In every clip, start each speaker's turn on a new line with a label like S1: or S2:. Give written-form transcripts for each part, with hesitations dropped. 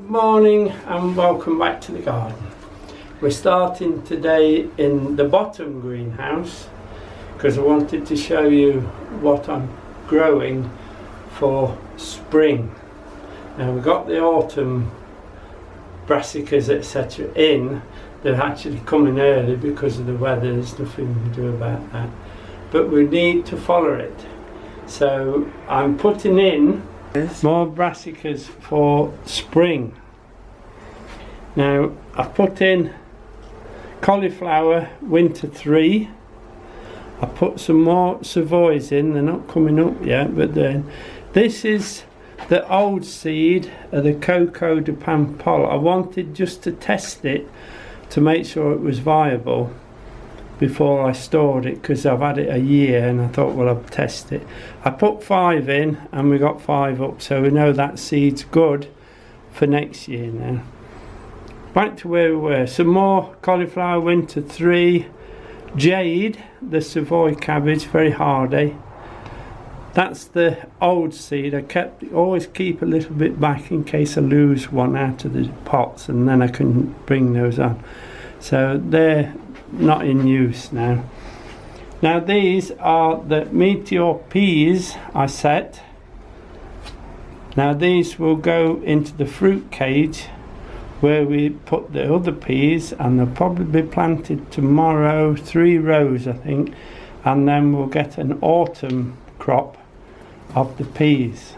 S1: Morning and welcome back to the garden. We're starting today in the bottom greenhouse because I wanted to show you what I'm growing for spring. Now we've got the autumn brassicas etc. in. They're actually coming early because of the weather. There's nothing we can do about that, but we need to follow it. So I'm putting in more brassicas for spring. Now I've put in cauliflower winter 3. I put some more savoys in. They're not coming up yet, but then this is the old seed of the Coco de Pampol. I wanted just to test it to make sure it was viable before I stored it, because I've had it a year and I thought, well, I'll test it. I put 5 in and we got 5 up, so we know that seed's good for next year now. Back to where we were. Some more cauliflower winter 3, jade, the Savoy cabbage, very hardy. That's the old seed. I always keep a little bit back in case I lose one out of the pots, and then I can bring those on. So they're not in use now. Now these are the meteor peas I set. Now these will go into the fruit cage where we put the other peas, and they'll probably be planted tomorrow, 3 rows I think, and then we'll get an autumn crop of the peas.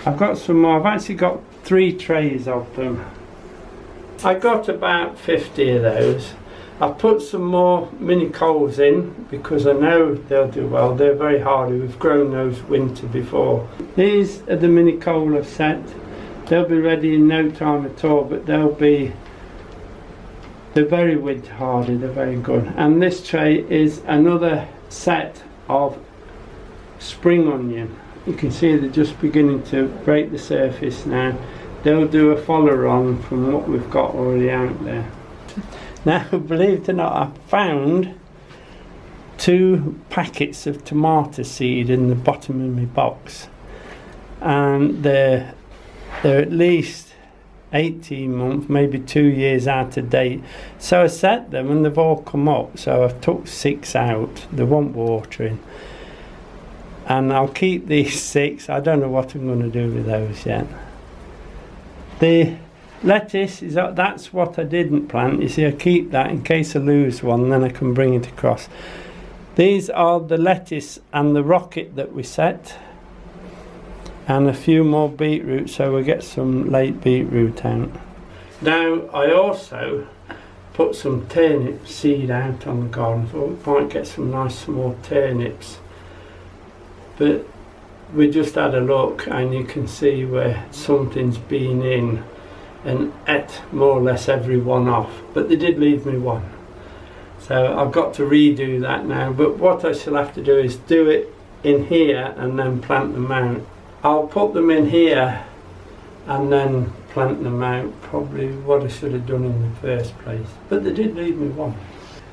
S1: I've got some more. I've actually got 3 trays of them. I got about 50 of those. I've put some more mini coals in because I know they'll do well. They're very hardy. We've grown those winter before. These are the mini coal I've set. They'll be ready in no time at all, but they're very winter hardy. They're very good. And this tray is another set of spring onion. You can see they're just beginning to break the surface now. They'll do a follow on from what we've got already out there. Now, believe it or not, I found 2 packets of tomato seed in the bottom of my box, and they're at least 18 months, maybe 2 years out of date. So I set them and they've all come up. So I've took 6 out. They want watering, and I'll keep these 6. I don't know what I'm going to do with those yet. The lettuce that's what I didn't plant. You see, I keep that in case I lose one, then I can bring it across. These are the lettuce and the rocket that we set, and a few more beetroot, so we'll get some late beetroot out. Now I also put some turnip seed out on the garden, so we might get some nice small turnips. But we just had a look and you can see where something's been in and ate more or less every one off, but they did leave me one, so I've got to redo that now. But what I shall have to do is do it in here and then plant them out. I'll put them in here and then plant them out, probably what I should have done in the first place, but they did leave me one.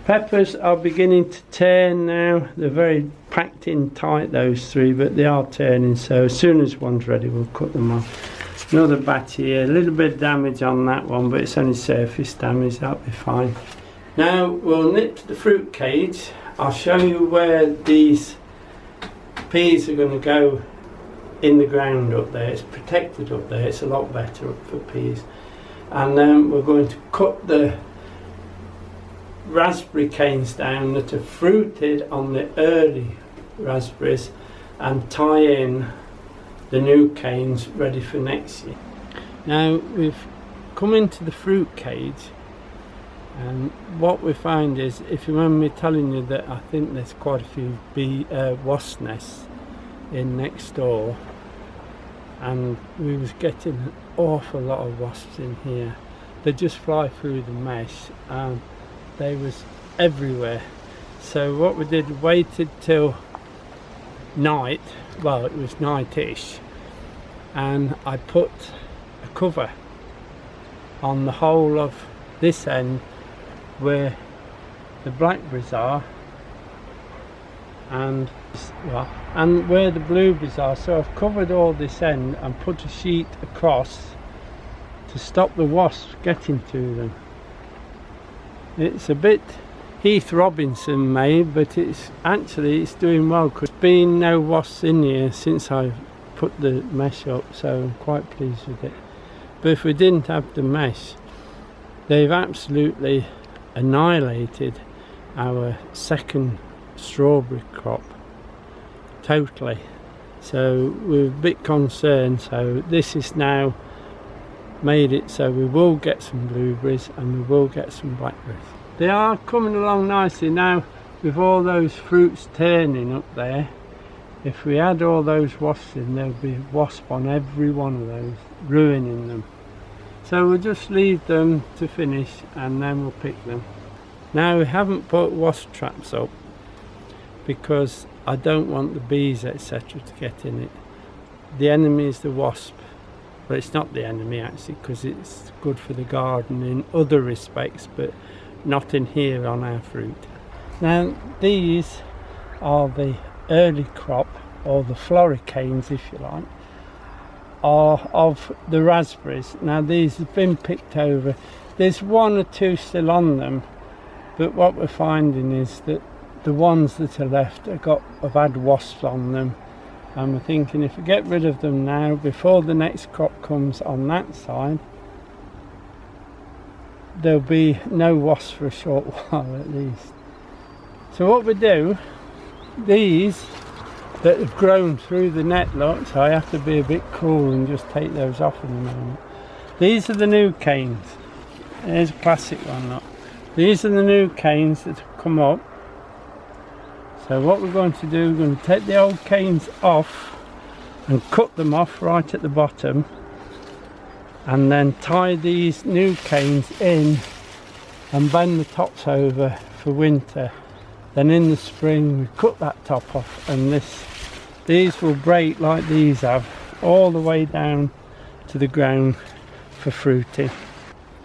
S1: Peppers are beginning to turn now. They're very packed in tight, those 3, but they are turning, so as soon as one's ready we'll cut them off. Another batch here, a little bit of damage on that one, but it's only surface damage, that'll be fine. Now we'll nip to the fruit cage. I'll show you where these peas are going to go in the ground up there. It's protected up there, it's a lot better up for peas. And then we're going to cut the raspberry canes down that are fruited on the early raspberries and tie in the new canes ready for next year. Now we've come into the fruit cage, and what we find is, if you remember me telling you that I think there's quite a few wasp nests in next door, and we was getting an awful lot of wasps in here. They just fly through the mesh and they was everywhere. So what we did, waited till night, well it was night-ish, and I put a cover on the whole of this end where the blackberries are, and where the blueberries are. So I've covered all this end and put a sheet across to stop the wasps getting to them. It's a bit Heath Robinson made, but it's doing well, because there's been no wasps in here since I put the mesh up, so I'm quite pleased with it. But if we didn't have the mesh, they've absolutely annihilated our second strawberry crop totally. So we're a bit concerned, so this is now made it so we will get some blueberries and we will get some blackberries. They are coming along nicely now with all those fruits turning up there. If we add all those wasps in, there'll be a wasp on every one of those, ruining them. So we'll just leave them to finish and then we'll pick them. Now, we haven't put wasp traps up because I don't want the bees etc. to get in it. The enemy is the wasp. Well, it's not the enemy actually, because it's good for the garden in other respects, but not in here on our fruit. Now these are the early crop, or the floricanes if you like, are of the raspberries. Now these have been picked over. There's one or two still on them, but what we're finding is that the ones that are left have had wasps on them, and we're thinking if we get rid of them now before the next crop comes on that side, there'll be no wasps for a short while at least. So what we do, these that have grown through the net, look, so I have to be a bit cool and just take those off in a moment. These are the new canes. There's a classic one, look. These are the new canes that have come up. So what we're going to do, we're going to take the old canes off and cut them off right at the bottom, and then tie these new canes in and bend the tops over for winter. Then in the spring we cut that top off, and these will break like these have all the way down to the ground for fruiting.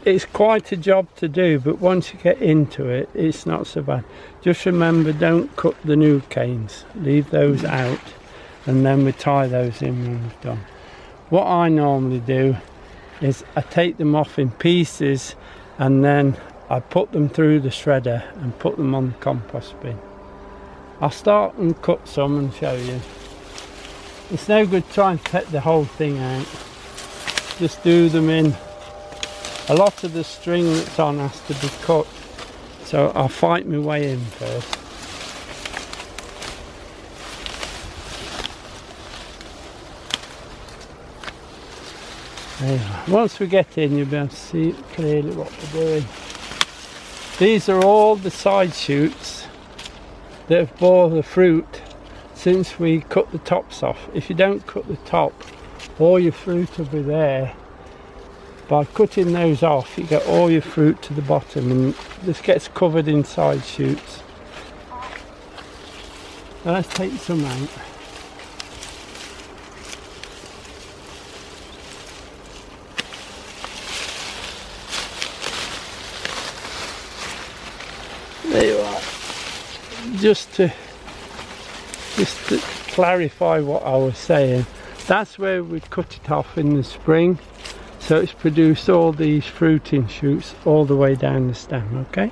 S1: It's quite a job to do, but once you get into it, it's not so bad. Just remember, don't cut the new canes, leave those out, and then we tie those in when we've done. What I normally do is I take them off in pieces, and then I put them through the shredder and put them on the compost bin. I'll start and cut some and show you. It's no good trying to take the whole thing out. Just do them in. A lot of the string that's on has to be cut, so I'll fight my way in first. There you are. Once we get in, you'll be able to see clearly what we're doing. These are all the side shoots that have bore the fruit since we cut the tops off. If you don't cut the top, all your fruit will be there. By cutting those off, you get all your fruit to the bottom, and this gets covered in side shoots. Now let's take some out. There you are. Just to clarify what I was saying, that's where we cut it off in the spring. So it's produced all these fruiting shoots all the way down the stem, okay?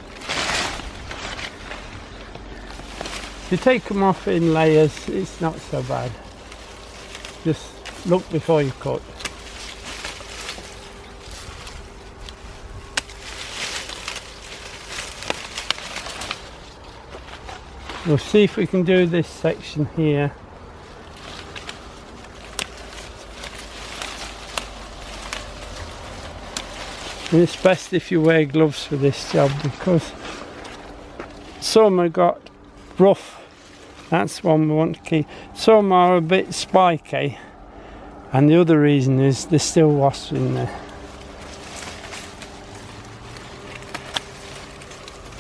S1: If you take them off in layers, it's not so bad. Just look before you cut. We'll see if we can do this section here. And it's best if you wear gloves for this job, because some have got rough, that's one we want to keep. Some are a bit spiky, and the other reason is there's still wasps in there.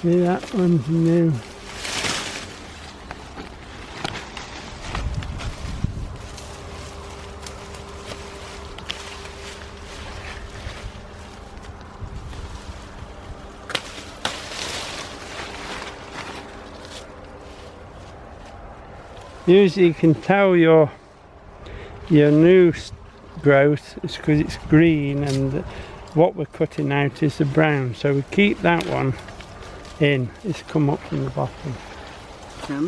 S1: See, that one's new. Usually you can tell your new growth is because it's green, and what we're cutting out is the brown, so we keep that one in. It's come up from the bottom.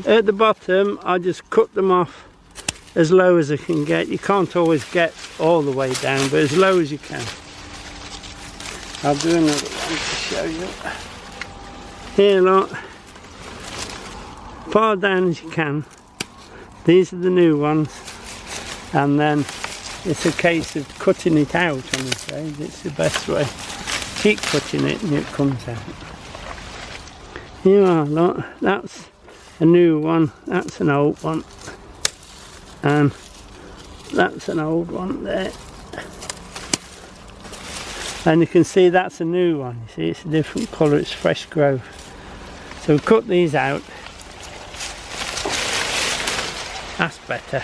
S1: At the bottom I just cut them off as low as I can get. You can't always get all the way down, but as low as you can. I'll do another one to show you. Here, look, far down as you can. These are the new ones, and then it's a case of cutting it out, I'm afraid. It's the best way. Keep cutting it and it comes out. Here you are, look, that's a new one, that's an old one, and that's an old one there. And you can see that's a new one. You see, it's a different colour, it's fresh growth. So we cut these out. That's better.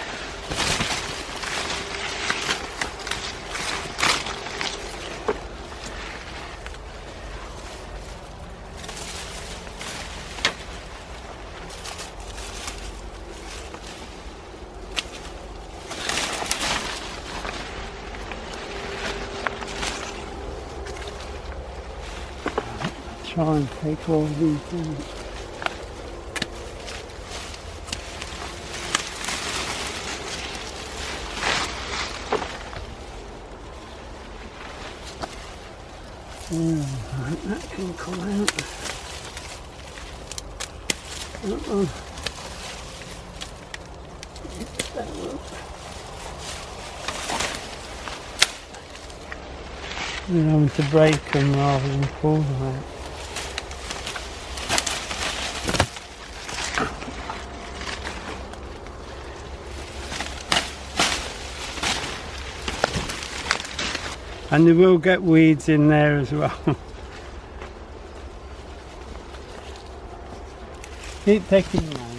S1: Try and take all these in. Right, that can come out. That one. That one. We're having to break them rather than pull them out. And they will get weeds in there as well. Keep taking them out.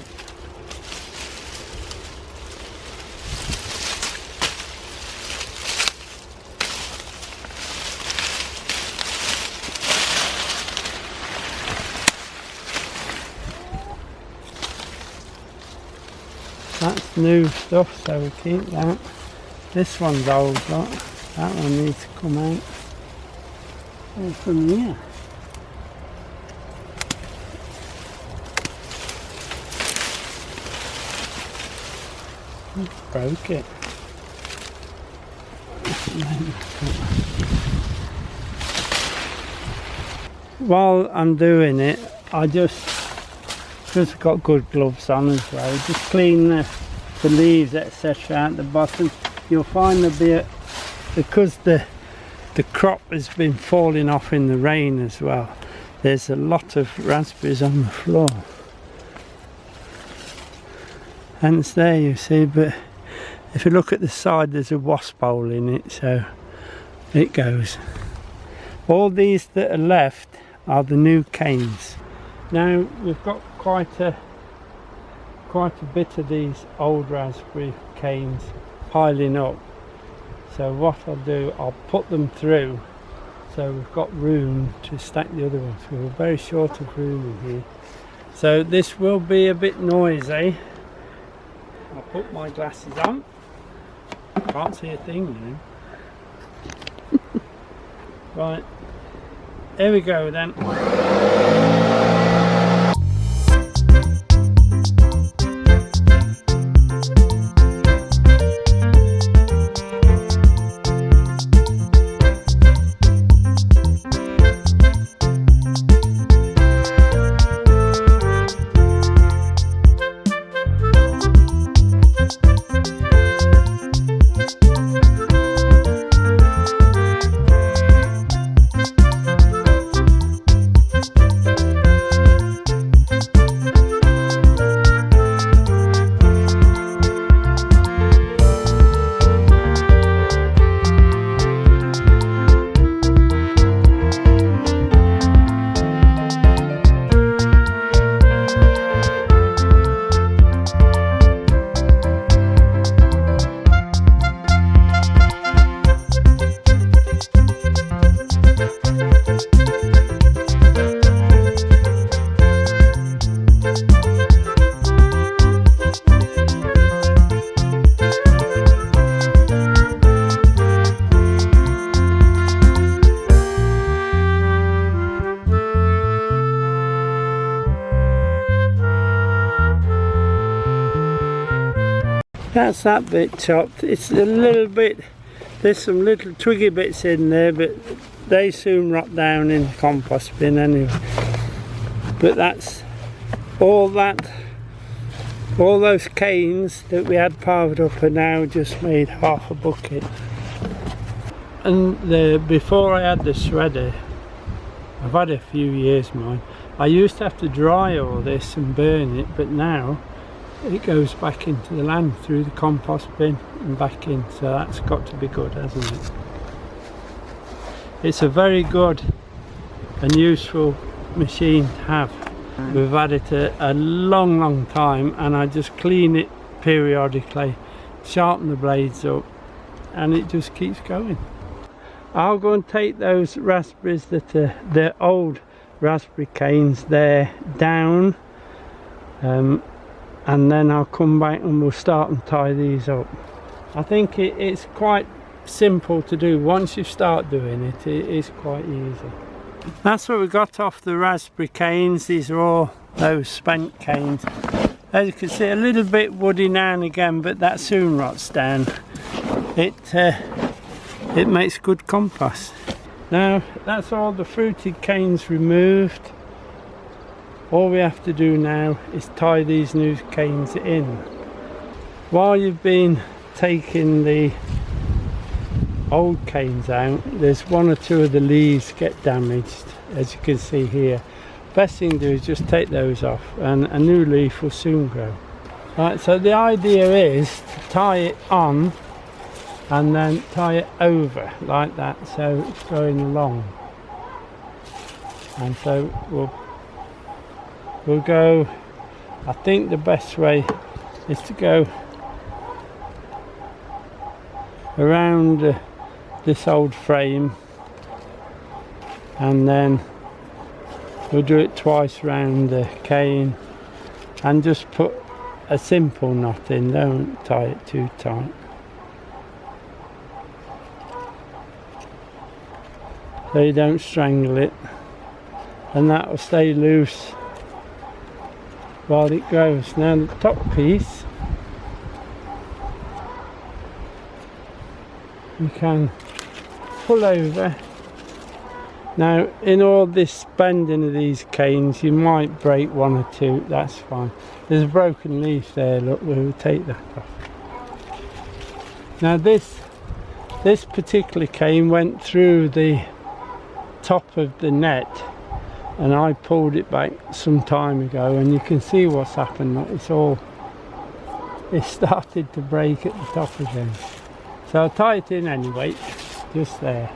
S1: That's new stuff, so we keep that. This one's old, look. That one needs to come out from here. Broke it. While I'm doing it, I because I've got good gloves on as well, just clean the leaves, etc. at the bottom. You'll find there'll be because the crop has been falling off in the rain as well, there's a lot of raspberries on the floor. And it's there, you see, but if you look at the side there's a wasp hole in it, so it goes. All these that are left are the new canes. Now we've got quite a bit of these old raspberry canes piling up. So what I'll do, I'll put them through so we've got room to stack the other ones. We're very short of room in here. So this will be a bit noisy. I'll put my glasses on. Can't see a thing now. Right, here we go then. That's that bit chopped. It's a little bit, there's some little twiggy bits in there, but they soon rot down in the compost bin anyway. But that's all those canes that we had piled up are now just made half a bucket. And before I had the shredder, I've had a few years mine, I used to have to dry all this and burn it, but now it goes back into the land through the compost bin and back in, so that's got to be good, hasn't it? It's a very good and useful machine to have. We've had it a long time, and I just clean it periodically, sharpen the blades up, and it just keeps going. I'll go and take those raspberries that are the old raspberry canes there down, and then I'll come back and we'll start and tie these up. I think it's quite simple to do. Once you start doing it, it is quite easy. That's what we got off the raspberry canes. These are all those spent canes. As you can see, a little bit woody now and again, but that soon rots down. It makes good compost. Now that's all the fruited canes removed. All we have to do now is tie these new canes in. While you've been taking the old canes out, there's one or two of the leaves get damaged, as you can see here. Best thing to do is just take those off and a new leaf will soon grow. Right, so the idea is to tie it on and then tie it over like that, so it's going along. And so we'll go, I think the best way is to go around this old frame, and then we'll do it twice round the cane and just put a simple knot in, don't tie it too tight. So you don't strangle it, and that will stay loose while it grows. Now the top piece you can pull over. Now in all this bending of these canes you might break one or two, that's fine. There's a broken leaf there, look, we'll take that off. Now this particular cane went through the top of the net, and I pulled it back some time ago, and you can see what's happened. It started to break at the top again. So I'll tie it in anyway, just there.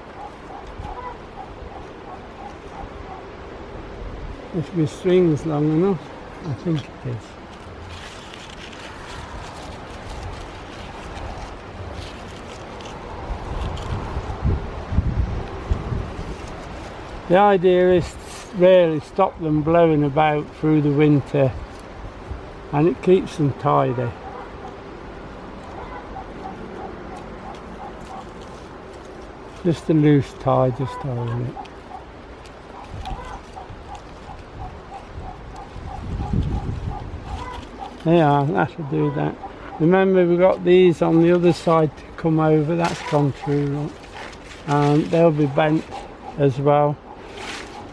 S1: If the string's long enough, I think it is. The idea is to really stop them blowing about through the winter, and it keeps them tidy. Just a loose tie, just holding it. There, that'll do that. Remember, we've got these on the other side to come over, that's gone through, and they'll be bent as well.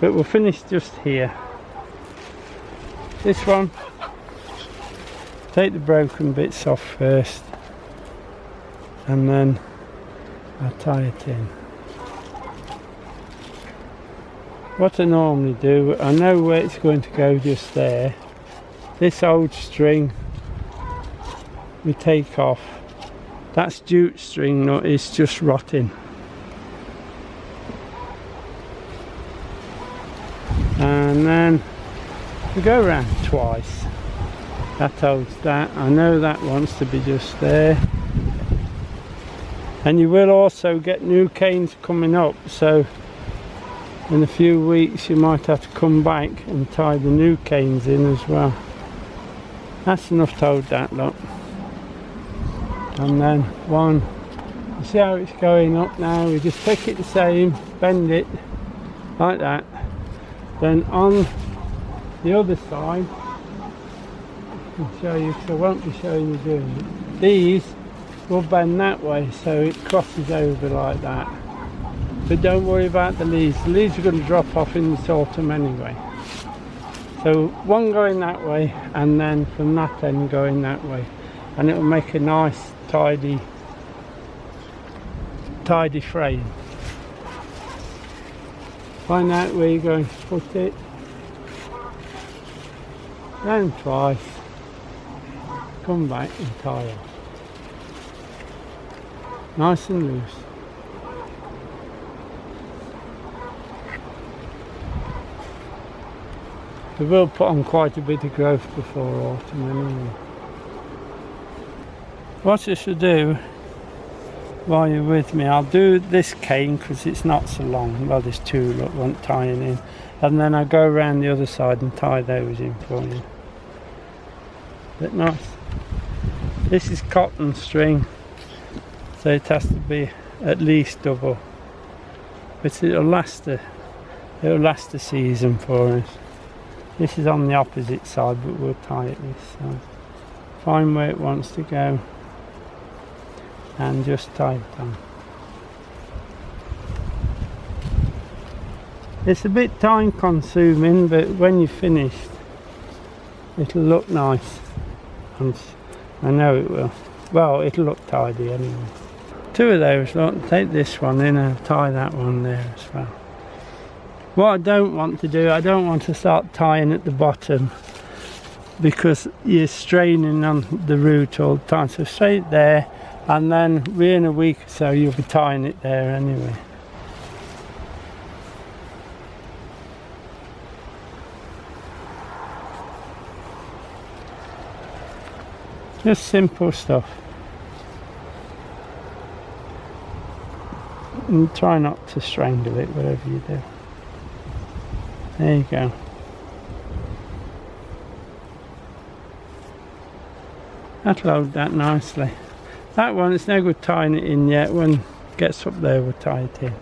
S1: But we'll finish just here. This one, take the broken bits off first, and then I'll tie it in. What I normally do, I know where it's going to go just there. This old string we take off. That's jute string, no, it's just rotting. And then we go around twice. That holds that. I know that wants to be just there. And you will also get new canes coming up, so in a few weeks you might have to come back and tie the new canes in as well. That's enough to hold that, look. And then one, you see how it's going up now, we just take it the same, bend it like that. Then on the other side, I can show you, because I won't be showing you doing it. these will bend that way, so it crosses over like that. But don't worry about the leaves. The leaves are going to drop off in this autumn anyway. So one going that way, and then from that end going that way, and it will make a nice tidy frame. Find out where you're going to put it. Round twice. Come back and tie off. Nice and loose. We will put on quite a bit of growth before autumn anyway. What I should do while you're with me, I'll do this cane because it's not so long. Well, there's two, look, one tying in. And then I'll go around the other side and tie those in for you. But nice. This is cotton string, so it has to be at least double. But it'll last a season for us. This is on the opposite side, but we'll tie it this side. Find where it wants to go and just tie it on. It's a bit time consuming, but when you're finished it'll look nice, and I know it will. Well, it'll look tidy anyway. Two of those, look, take this one in and tie that one there as well. What I don't want to do, I don't want to start tying at the bottom because you're straining on the root all the time. So straight there, and then within a week or so you'll be tying it there anyway. Just simple stuff. And try not to strangle it, whatever you do. There you go. That'll hold that nicely. That one, it's no good tying it in yet. When it gets up there, we'll tie it in.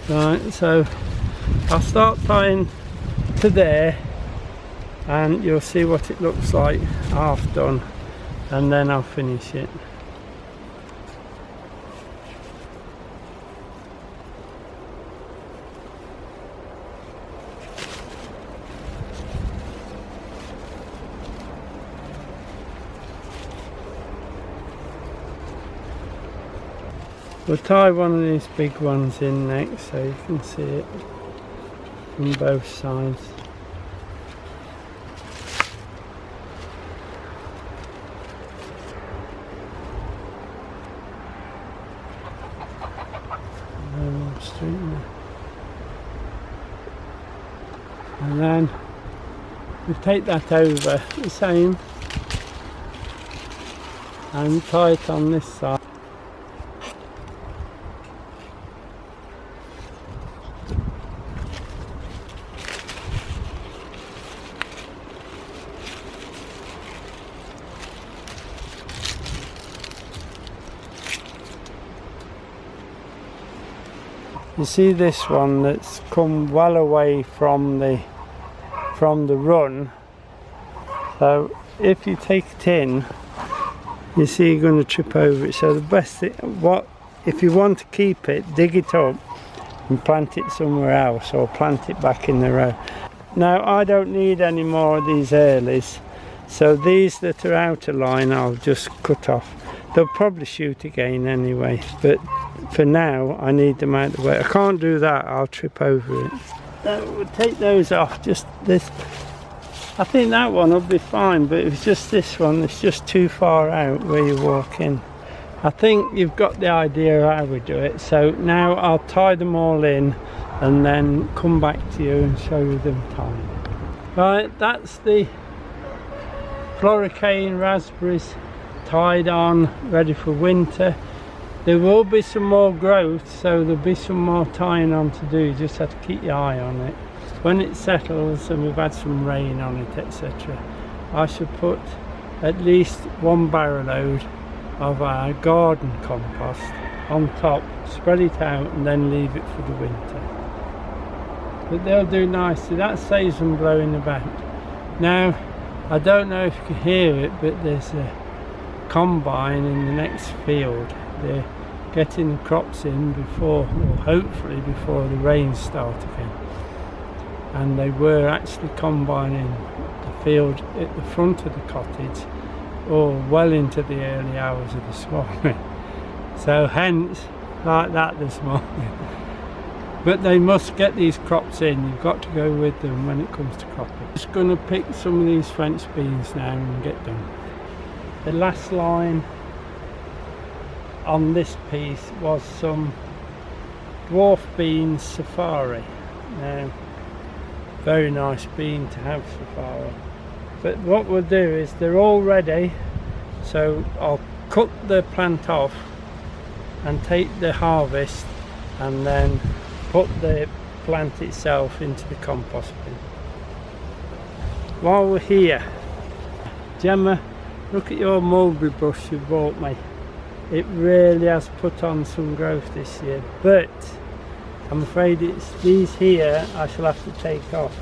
S1: Right, so I'll start tying to there, and you'll see what it looks like half done, and then I'll finish it. We'll tie one of these big ones in next so you can see it from both sides. And then we take that over the same and tie it on this side. You see this one that's come well away from the run, so if you take it in, you see you're going to trip over it. So the best thing, if you want to keep it, dig it up and plant it somewhere else, or plant it back in the row. Now I don't need any more of these earlies, so these that are out of line I'll just cut off. They'll probably shoot again anyway, but for now I need them out of the way. I can't do that, I'll trip over it. We'll take those off, just this. I think that one will be fine, but it's just this one that's just too far out where you walk in. I think you've got the idea how we do it, so now I'll tie them all in and then come back to you and show you them tied. Right, that's the Primocane raspberries tied on, ready for winter. There will be some more growth, so there'll be some more tying on to do. You just have to keep your eye on it. When it settles and we've had some rain on it, etc., I should put at least 1 barrow load of our garden compost on top, spread it out and then leave it for the winter. But they'll do nicely. That saves them blowing about. Now I don't know if you can hear it, but there's combine in the next field. They're getting the crops in before, or hopefully before the rains start again. And they were actually combining the field at the front of the cottage, or well into the early hours of this morning. So hence, like that this morning. But they must get these crops in. You've got to go with them when it comes to cropping. Just going to pick some of these French beans now and get them. The last line on this piece was some dwarf beans safari. Now, very nice bean to have safari. But what we'll do is they're all ready, so I'll cut the plant off and take the harvest and then put the plant itself into the compost bin. While we're here, Gemma, look at your mulberry bush you bought me. It really has put on some growth this year, but I'm afraid it's these here I shall have to take off.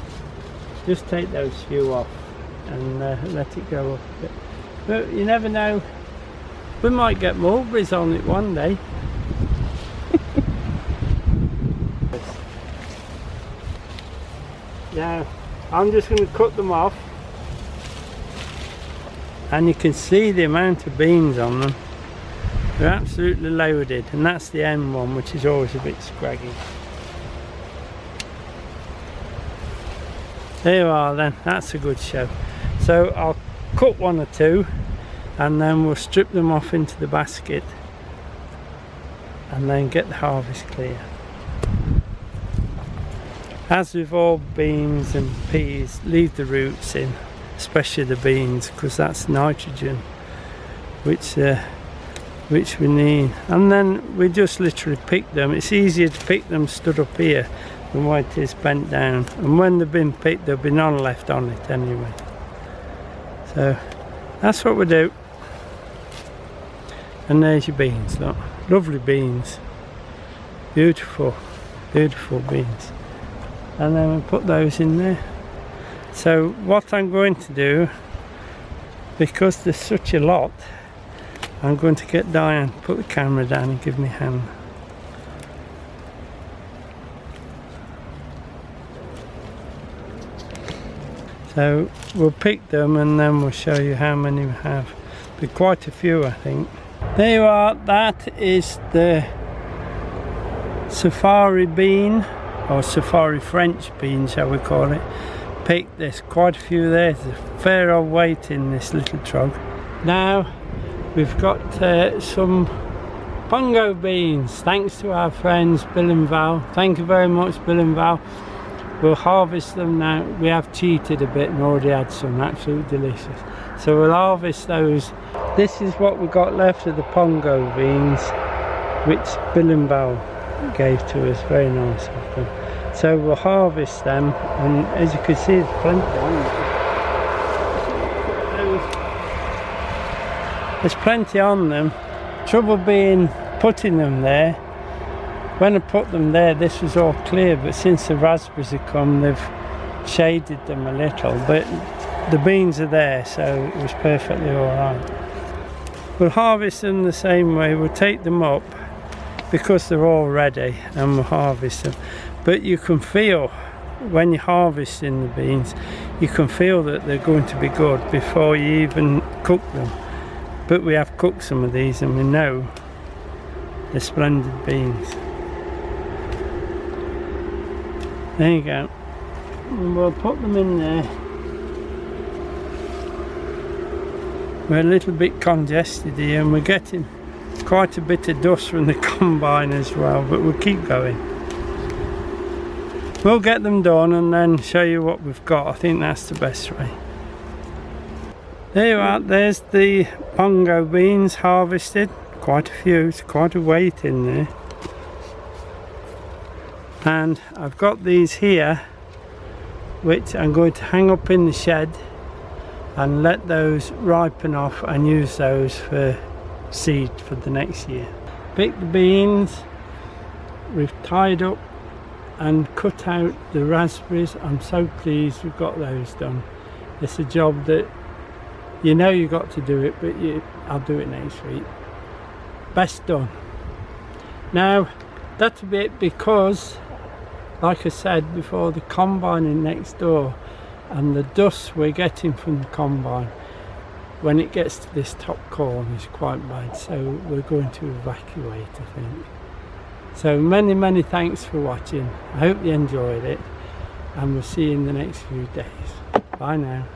S1: Just take those few off and let it go up a bit. But you never know, we might get mulberries on it one day. Now I'm just going to cut them off, and you can see the amount of beans on them. They're absolutely loaded, and that's the end one, which is always a bit scraggy. There you are then, that's a good show. So I'll cut one or two and then we'll strip them off into the basket and then get the harvest clear. As with all beans and peas, leave the roots in, especially the beans, because that's nitrogen which we need. And then we just literally pick them. It's easier to pick them stood up here than what it is bent down, and when they've been picked there'll be none left on it anyway. So that's what we do. And there's your beans, look, lovely beans, beautiful, beautiful beans. And then we put those in there. So what I'm going to do, because there's such a lot, I'm going to get Diane, put the camera down and give me a hand. So we'll pick them and then we'll show you how many we have. Be quite a few, I think. There you are, that is the safari bean, or safari French bean shall we call it. Picked, there's quite a few there, there's a fair old weight in this little trog. Now we've got some Pongo beans, thanks to our friends Bill and Val. Thank you very much, Bill and Val. We'll harvest them now. We have cheated a bit and already had some, absolutely delicious. So we'll harvest those. This is what we got left of the Pongo beans, which Bill and Val gave to us, very nice of them. So we'll harvest them, and as you can see there's plenty on them. There's plenty on them. Trouble being putting them there. When I put them there this was all clear, but since the raspberries have come they've shaded them a little, but the beans are there, so it was perfectly alright. We'll harvest them the same way. We'll take them up because they're all ready and we'll harvest them. But you can feel when you're harvesting the beans, you can feel that they're going to be good before you even cook them. But we have cooked some of these and we know they're splendid beans. There you go. And we'll put them in there. We're a little bit congested here and we're getting quite a bit of dust from the combine as well, but we'll keep going. We'll get them done and then show you what we've got. I think that's the best way. There you are, there's the Pongo beans harvested. Quite a few, it's quite a weight in there. And I've got these here which I'm going to hang up in the shed and let those ripen off and use those for seed for the next year. Pick the beans, we've tied up and cut out the raspberries. I'm so pleased we've got those done. It's a job that You know you got to do it, but I'll do it next week. Best done. Now that's a bit because, like I said before, the combine is next door, and the dust we're getting from the combine when it gets to this top corner is quite bad, so we're going to evacuate, I think. So many thanks for watching. I hope you enjoyed it, and we'll see you in the next few days. Bye now.